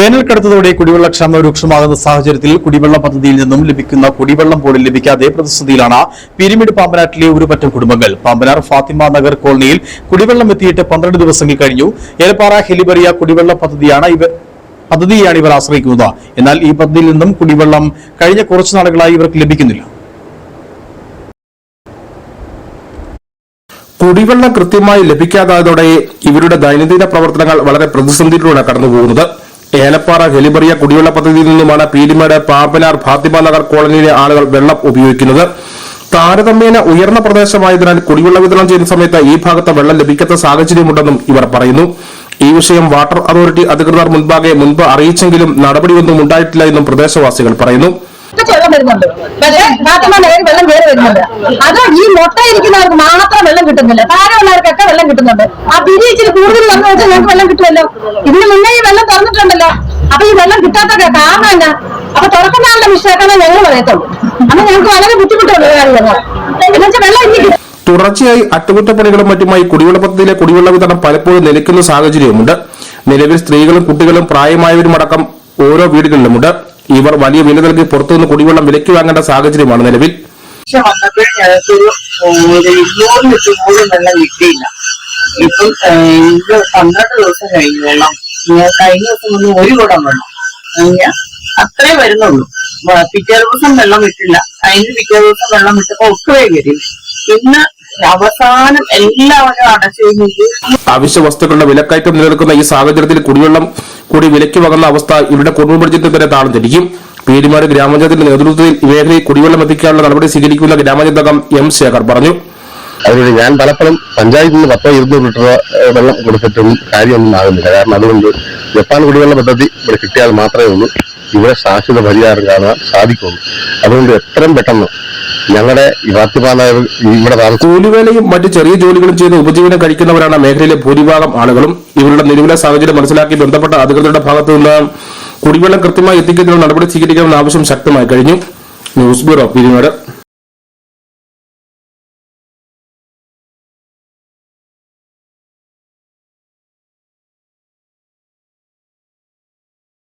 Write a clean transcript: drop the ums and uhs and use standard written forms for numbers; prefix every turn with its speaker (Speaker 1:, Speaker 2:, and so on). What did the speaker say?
Speaker 1: വേനൽക്കടുത്തതോടെ കുടിവെള്ളക്ഷാമം രൂക്ഷമാകുന്ന സാഹചര്യത്തിൽ കുടിവെള്ള പദ്ധതിയിൽ നിന്നും ലഭിക്കുന്ന കുടിവെള്ളം പോലും ലഭിക്കാതെ പ്രതിസന്ധിയിലാണ് പീരുമേട് പാമ്പനാട്ടിലെ ഒരുപറ്റം കുടുംബങ്ങൾ. പാമ്പനാർ ഫാത്തിമ നഗർ കോളനിയിൽ കുടിവെള്ളം എത്തിയിട്ട് 12 ദിവസങ്ങൾ കഴിഞ്ഞു. ഏലപ്പാറ ഹെലിബറിയ കുടിവെള്ള പദ്ധതിയാണ് ഇവർ ആശ്രയിക്കുന്നത്. എന്നാൽ ഈ പദ്ധതിയിൽ നിന്നും കുടിവെള്ളം കഴിഞ്ഞ കുറച്ചു നാളുകളായി ഇവർക്ക് ലഭിക്കുന്നില്ല.
Speaker 2: കുടിവെള്ളം കൃത്യമായി ലഭിക്കാതായതോടെ ഇവരുടെ ദൈനംദിന പ്രവർത്തനങ്ങൾ വളരെ പ്രതിസന്ധിയിലൂടെ കടന്നുപോകുന്നത്. ഏലപ്പാറ ഹെലിബറിയ കുടിവെള്ള പദ്ധതിയിൽ നിന്നുമാണ് പീരുമേട് പാമ്പനാർ ഫാത്തിമ നഗർ കോളനിയിലെ ആളുകൾ വെള്ളം ഉപയോഗിക്കുന്നത്. താരതമ്യേന ഉയർന്ന പ്രദേശമായതിനാൽ കുടിവെള്ള വിതരണം ചെയ്യുന്ന സമയത്ത് ഈ ഭാഗത്ത് വെള്ളം ലഭിക്കാത്ത സാഹചര്യമുണ്ടെന്നും ഇവർ പറയുന്നു. ഈ വിഷയം വാട്ടർ അതോറിറ്റി അധികൃതർ മുൻപ് അറിയിച്ചെങ്കിലും നടപടിയൊന്നും ഉണ്ടായിട്ടില്ല എന്നും പ്രദേശവാസികൾ പറയുന്നു.
Speaker 3: വെള്ളം വരുന്നുണ്ട്, പക്ഷേ ഫാത്തിമ നഗറിൽ വെള്ളം കയറി വരുന്നുണ്ട്. അത് ഈ മൊട്ടയിരിക്കുന്നവർക്ക് മാത്രം വെള്ളം കിട്ടുന്നില്ല, താഴെയുള്ളവർക്കൊക്കെ വെള്ളം കിട്ടുന്നുണ്ട്. ആ പിരി ഇച്ചിരി കൂടുതൽ വന്നു വെച്ചാൽ ഞങ്ങൾക്ക് വെള്ളം കിട്ടുമല്ലോ. ഇതിന് മുന്നേ ഈ വെള്ളം തുറന്നിട്ടുണ്ടല്ലോ. അപ്പൊ ഈ വെള്ളം കിട്ടാത്തൊക്കെ കാരണം എന്നാ? അപ്പൊ തുറക്കുന്നതാണല്ലോ മിസ്റ്റേക്കാണ് ഞങ്ങൾ പറയത്തുള്ളൂ. അന്ന് ഞങ്ങൾക്ക് വളരെ ബുദ്ധിമുട്ടുണ്ട് എന്നുവെച്ചാൽ വെള്ളം ഇനി.
Speaker 2: തുടർച്ചയായി അറ്റകുറ്റപ്പണികളും മറ്റുമായി കുടിവെള്ള പദ്ധതിയിലെ കുടിവെള്ള വിതരണം പലപ്പോഴും നിലയ്ക്കുന്ന സാഹചര്യവുമുണ്ട്. നിലവിൽ സ്ത്രീകളും കുട്ടികളും പ്രായമായവരുമടക്കം ഓരോ വീടുകളിലുമുണ്ട്. ഇവർ വലിയ വില നൽകി പുറത്തുനിന്ന് കുടിവെള്ളം വിലയ്ക്ക് വാങ്ങേണ്ട സാഹചര്യമാണ് നിലവിൽ.
Speaker 4: വന്നപ്പോൾ ഞങ്ങൾക്കൊരു 200 ലിറ്റർ പോലും വെള്ളം കിട്ടിയില്ല. ഇപ്പം 12 ദിവസം കഴിഞ്ഞു വെള്ളം. കഴിഞ്ഞ ദിവസം ഒന്ന് 1 കുടം വെള്ളം കഴിഞ്ഞാൽ അത്രേ വരുന്നുള്ളൂ. പിറ്റേ ദിവസം വെള്ളം വിട്ടില്ല. അതിന് പിറ്റേ ദിവസം വെള്ളം വിട്ടപ്പോ ഒട്ടുവേ വരും. ഇന്ന് അവസാനം എല്ലാവരും അടച്ചു.
Speaker 2: അവശ്യ വസ്തുക്കളുടെ വിലക്കയറ്റം നിലനിൽക്കുന്ന ഈ സാഹചര്യത്തിൽ കുടിവെള്ളം കൂടി വിലയ്ക്ക് വാങ്ങുന്ന അവസ്ഥ ഇവരുടെ കുടുംബ ബഡ്ജറ്റിൽ തന്നെ താളം തെറ്റിക്കും. പീരുമേട് ഗ്രാമപഞ്ചായത്തിന്റെ നേതൃത്വത്തിൽ ഈ മേഖലയിൽ കുടിവെള്ളം എത്തിക്കാനുള്ള നടപടി സ്വീകരിക്കുന്ന ഗ്രാമപഞ്ചായത്ത് അംഗം എം ശേഖർ പറഞ്ഞു.
Speaker 5: അതുകൊണ്ട് ഞാൻ പലപ്പോഴും പഞ്ചായത്തിൽ നിന്ന് 10-200 ലിറ്റർ വെള്ളം കൊടുത്തിട്ടും കാര്യമൊന്നും ആകുന്നില്ല. കാരണം അതുകൊണ്ട് ജപ്പാൻ കുടിവെള്ള പദ്ധതി ഇവിടെ കിട്ടിയാൽ മാത്രമേ ഉള്ളൂ ഇവിടെ ശാശ്വത പരിഹാരം കാണാൻ സാധിക്കുള്ളൂ. അതുകൊണ്ട് എത്രയും പെട്ടെന്ന് ഞങ്ങളുടെ ഇവിടെ
Speaker 2: കൂലിവേലയും മറ്റ് ചെറിയ ജോലികളും ചെയ്ത് ഉപജീവനം കഴിക്കുന്നവരാണ് മേഖലയിലെ ഭൂരിഭാഗം ആളുകളും. ഇവരുടെ നിലവിലെ സാഹചര്യം മനസ്സിലാക്കി ബന്ധപ്പെട്ട അധികൃതരുടെ ഭാഗത്തു നിന്ന് കുടിവെള്ളം കൃത്യമായി എത്തിക്കുന്നതിനുള്ള നടപടി സ്വീകരിക്കണമെന്ന ആവശ്യം ശക്തമായി കഴിഞ്ഞു. News bureau Peermade.